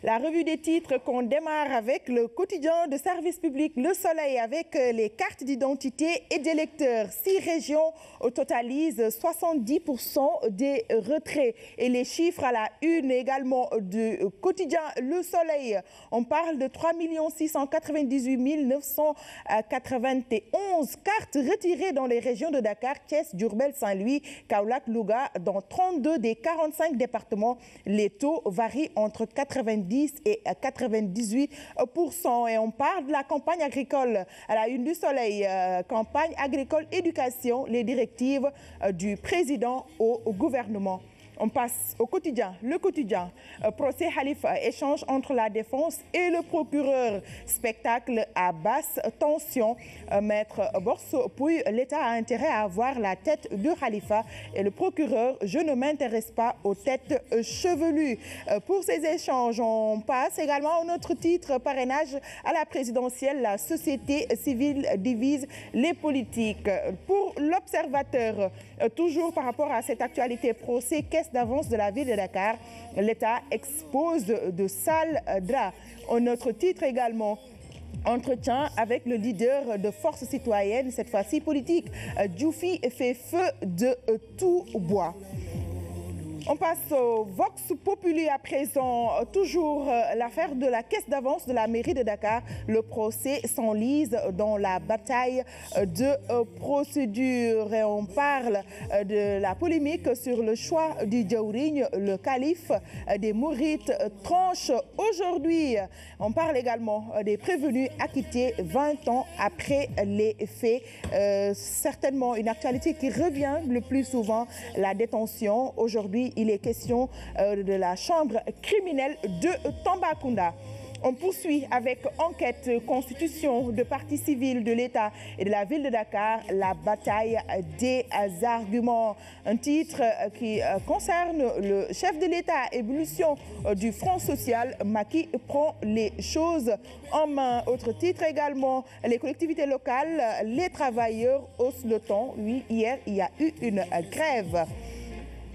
La revue des titres qu'on démarre avec le quotidien de service public Le Soleil avec les cartes d'identité et des lecteurs. 6 régions totalisent 70% des retraits. Et les chiffres à la une également du quotidien Le Soleil. On parle de 3 698 991 cartes retirées dans les régions de Dakar, Thiès, Diourbel, Saint-Louis, Kaolack, Louga. Dans 32 des 45 départements, les taux varient entre 90 et 98%. Et on parle de la campagne agricole à la une du Soleil. Campagne agricole éducation, les directives du président au gouvernement. On passe au quotidien. Le quotidien, procès Khalifa, échange entre la défense et le procureur. Spectacle à basse tension. Maître Borso Pouy, l'État a intérêt à avoir la tête de Khalifa et le procureur, je ne m'intéresse pas aux têtes chevelues. Pour ces échanges, on passe également à notre titre, parrainage à la présidentielle. La société civile divise les politiques. Pour l'observateur, toujours par rapport à cette actualité procès, caisse d'avance de la ville de Dakar, l'État expose de sales draps. Notre titre également, entretien avec le leader de Force citoyenne, cette fois-ci politique. Djoufi fait feu de tout bois. On passe au Vox Populi à présent. Toujours l'affaire de la caisse d'avance de la mairie de Dakar. Le procès s'enlise dans la bataille de procédure. Et on parle de la polémique sur le choix du Djaourigne. Le calife des Mourites tranche aujourd'hui. On parle également des prévenus acquittés 20 ans après les faits. Certainement une actualité qui revient le plus souvent, la détention. Aujourd'hui, il est question de la chambre criminelle de Tambacounda. On poursuit avec enquête, constitution de partie civile de l'État et de la ville de Dakar, la bataille des arguments. Un titre qui concerne le chef de l'État, évolution du Front social. Macky prend les choses en main. Autre titre également, les collectivités locales, les travailleurs haussent le ton. Oui, hier, il y a eu une grève.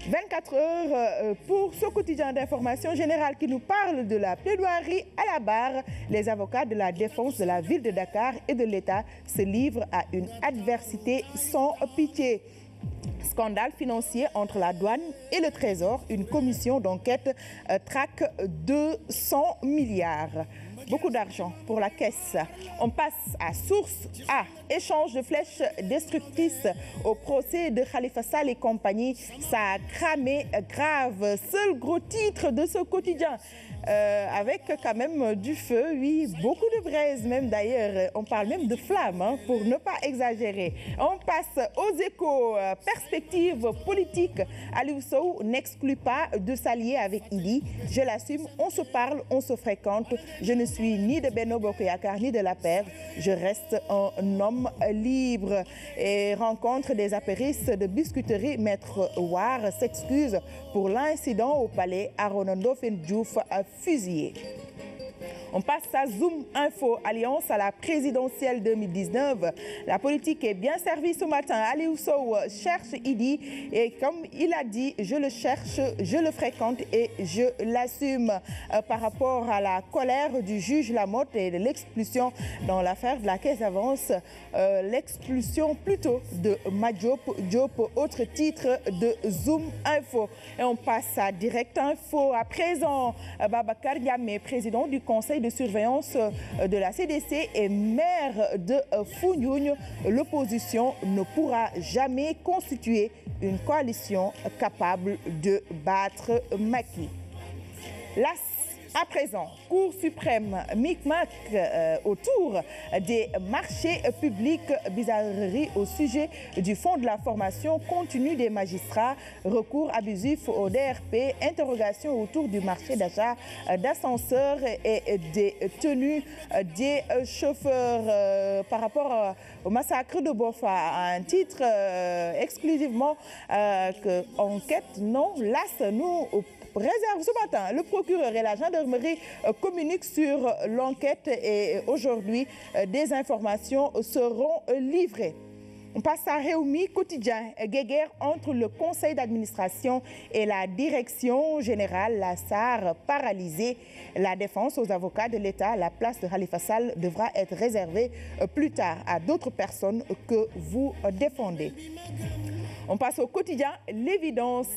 24 heures pour ce quotidien d'information générale qui nous parle de la plaidoirie à la barre. Les avocats de la défense de la ville de Dakar et de l'État se livrent à une adversité sans pitié. Scandale financier entre la douane et le Trésor. Une commission d'enquête traque 200 milliards. Beaucoup d'argent pour la caisse. On passe à source A. Échange de flèches destructrices au procès de Khalifa Sall et compagnie. Ça a cramé grave. Seul gros titre de ce quotidien. Avec quand même du feu, oui, beaucoup de braise même d'ailleurs. On parle même de flammes, hein, pour ne pas exagérer. On passe aux échos. Perspective politique. Aliou Sow n'exclut pas de s'allier avec Idi. Je l'assume, on se parle, on se fréquente. Je ne suis ni de Benno Bokk Yakaar ni de la paire. Je reste un homme libre. Et rencontre des apéristes de biscuiterie. Maître War s'excuse pour l'incident au palais. Arona Ndofène Diouf fusillé. On passe à Zoom Info, alliance à la présidentielle 2019. La politique est bien servie ce matin. Aliou Sow cherche Idi et comme il a dit, je le cherche, je le fréquente et je l'assume. Par rapport à la colère du juge Lamotte et de l'expulsion dans l'affaire de la caisse d'avance, l'expulsion plutôt de Madiop Diop, autre titre de Zoom Info. Et on passe à Direct Info. À présent, Babacar Diamé, président du conseil de surveillance de la CDC et maire de Foundiougne, l'opposition ne pourra jamais constituer une coalition capable de battre Macky. À présent, Cour suprême, micmac autour des marchés publics, bizarrerie au sujet du fonds de la formation continue des magistrats, recours abusif au DRP, interrogation autour du marché d'achat d'ascenseurs et des tenues des chauffeurs. Par rapport au massacre de Bofa, un titre exclusivement que enquête non, LAS nous réserve ce matin. Le procureur et la gendarmerie communiquent sur l'enquête et aujourd'hui des informations seront livrées. On passe à Réumi quotidien, guéguerre entre le conseil d'administration et la direction générale, la SAR paralysée. La défense aux avocats de l'État, la place de Khalifa Sall devra être réservée plus tard à d'autres personnes que vous défendez. On passe au quotidien, l'évidence,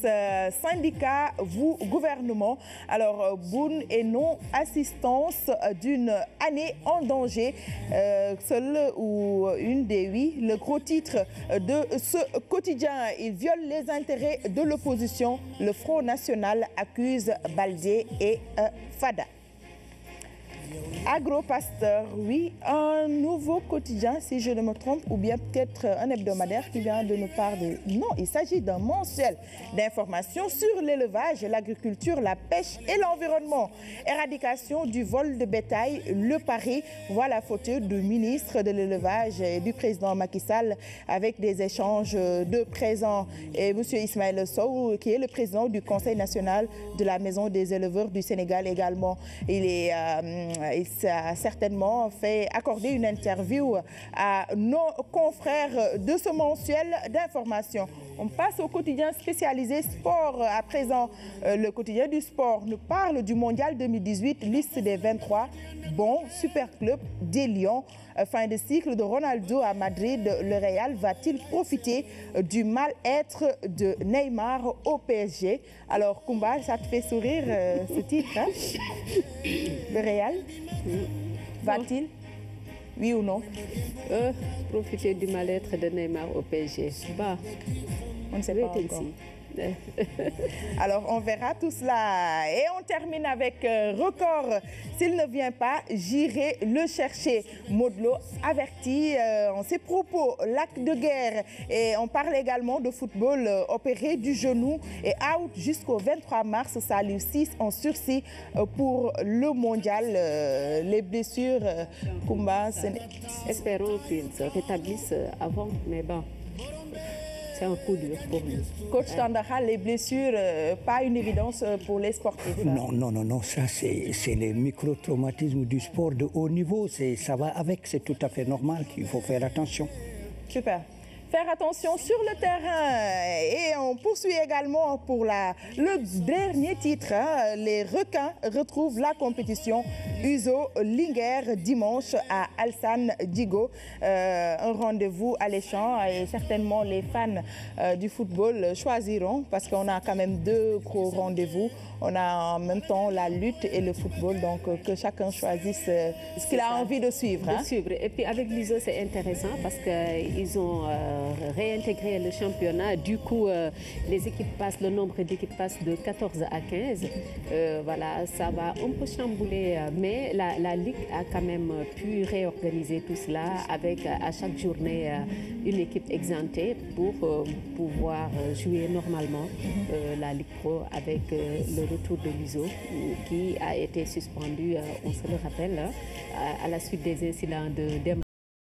syndicat, vous, gouvernement. Alors, boune et non-assistance d'une année en danger. Seul ou une des 8, le gros titre de ce quotidien. Il viole les intérêts de l'opposition. Le Front National accuse Baldé et Fada. Agro-Pasteur, oui, un nouveau quotidien, si je ne me trompe, ou bien peut-être un hebdomadaire qui vient de nous parler. Non, il s'agit d'un mensuel d'informations sur l'élevage, l'agriculture, la pêche et l'environnement. Éradication du vol de bétail, le pari. Voilà la photo du ministre de l'élevage et du président Macky Sall avec des échanges de présents. Et M. Ismaël Sow, qui est le président du Conseil national de la Maison des éleveurs du Sénégal également. Il s'est certainement fait accorder une interview à nos confrères de ce mensuel d'information. On passe au quotidien spécialisé sport. À présent, le quotidien du sport nous parle du mondial 2018, liste des 23 bons super clubs des Lions. Fin de cycle de Ronaldo à Madrid, le Real va-t-il profiter du mal-être de Neymar au PSG? Alors, Koumba, ça te fait sourire ce titre, hein? Le Real va-t-il, oui ou non, profiter du mal-être de Neymar au PSG? Bah, on ne sait pas encore. Alors, on verra tout cela. Et on termine avec record. S'il ne vient pas, j'irai le chercher. Modlo averti en ses propos. L'acte de guerre. Et on parle également de football opéré du genou et out jusqu'au 23 mars. Salif 6 en sursis pour le mondial. Les blessures, Koumba, espérons qu'ils se rétablissent avant, mais bon. C'est un coup dur pour nous. Coach Tandara, les blessures, pas une évidence pour les sportifs. Non, ça c'est les micro-traumatismes du sport de haut niveau, ça va avec, c'est tout à fait normal qu'il faut faire attention. Super. Faire attention sur le terrain. Et on poursuit également pour le dernier titre. Hein. Les requins retrouvent la compétition Uzo Linguère dimanche à Alsan Digo. Un rendez-vous alléchant et certainement les fans du football choisiront parce qu'on a quand même deux gros rendez-vous. On a en même temps la lutte et le football, donc que chacun choisisse ce qu'il a envie de suivre. Hein. Et puis avec l'Uzo, c'est intéressant parce qu'ils ont réintégré le championnat. Du coup, le nombre d'équipes passe de 14 à 15. Voilà, ça va un peu chambouler, mais la Ligue a quand même pu réorganiser tout cela avec à chaque journée une équipe exemptée pour pouvoir jouer normalement la Ligue Pro avec le retour de l'Uzo qui a été suspendu, on se le rappelle, à la suite des incidents de